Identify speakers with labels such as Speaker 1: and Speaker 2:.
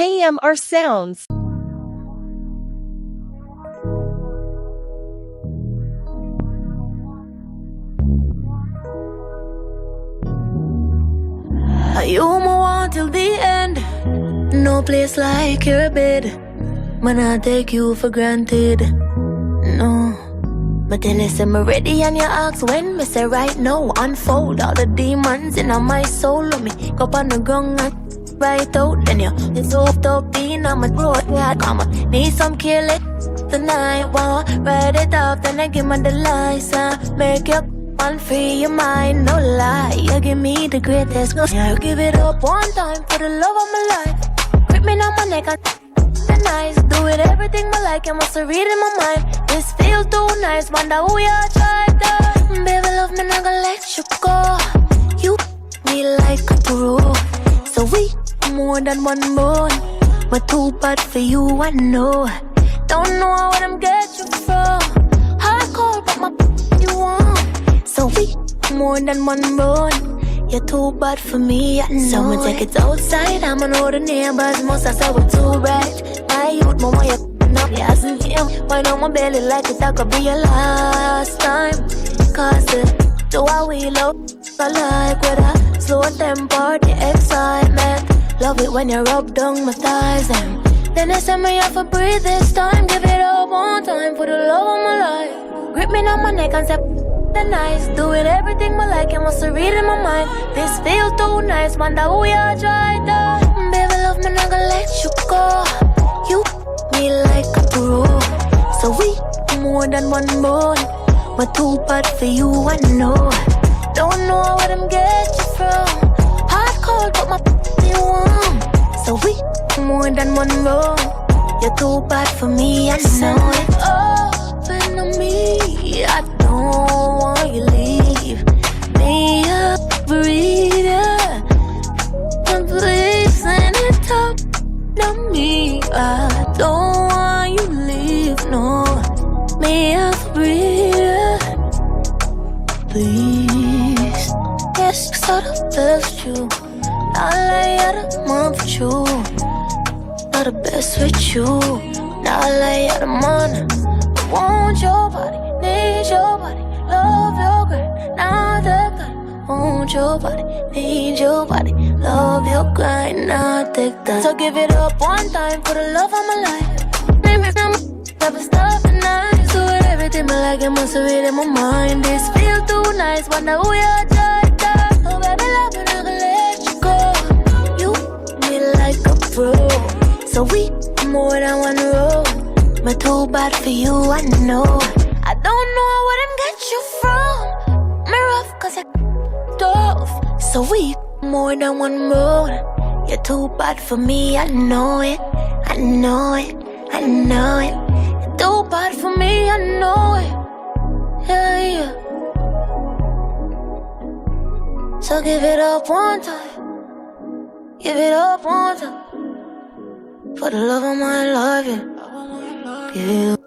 Speaker 1: KMRSounds.
Speaker 2: You move on till the end. No place like your bed. Man, I take you for granted. No. But then listen, me ready and you ask when. Me say right now, unfold all the demons in my soul. Let me go on the ground and right out. Then you it's soft up in my throat. Yeah, come on, need some kill it tonight. Wow, write it up, then I give me the lies. Make you and free your mind, no lie. You give me the greatest. Yeah, give it up one time for the love of my life. Grip me on my neck and the nice. Do it everything I like. You must read in my mind. This feels too nice. Wonder who you tried to. Baby, love me, not gonna let you go. You me like a pro. So we more than one bone. But too bad for you, I know. Don't know where I'm get you from. Hardcore, but my you want. So we more than one bone. You're too bad for me, I know. Someone take it outside. I'm an older neighbors. Most I say we're too bright. My youth, mama, you're not asking him. Why on my belly like it, that could be your last time. Cause the way we love, I like with a slow tempo, the excitement. Love it when you rub down my thighs. And then they send me off a breathe this time. Give it up one time for the love of my life. Grip me on my neck and say the nice. Do it everything I like. You must read in my mind. This feels too nice. Wonder who you tried to. Baby, love me, not gonna let you go. You me like a pro. So we more than one bone. But too bad for you, I know. Don't know where them get you from. Hardcore, but my you want. So we more than one bone. You're too bad for me, I know it. Open to me, I don't want you leave me a breather. And please send it up to me. I don't want you leave, no. Me a breather, please. Yes, sort of best you. I lay out of month with you. Not the best with you. Now I lay out of money. I want your body, need your body, love your grind, not the kind. Want your body, need your body, love your grind, not the kind. So give it up one time for the love of my life. Make me never stop the night. Do it everything I like, it must read in my mind. This feels too nice, wonder who you tried to. Oh baby, love me, not gonna let you go. You me like a pro. So we more than one road. But too bad for you, I know. I don't know where them get you from. Me rough cause you're tough. So we more than one road. You're too bad for me, I know it. I know it, I know it. You're too bad for me, I know it. Yeah, yeah. So give it up one time. Give it up one time. For the love of my life, yeah. Give it up.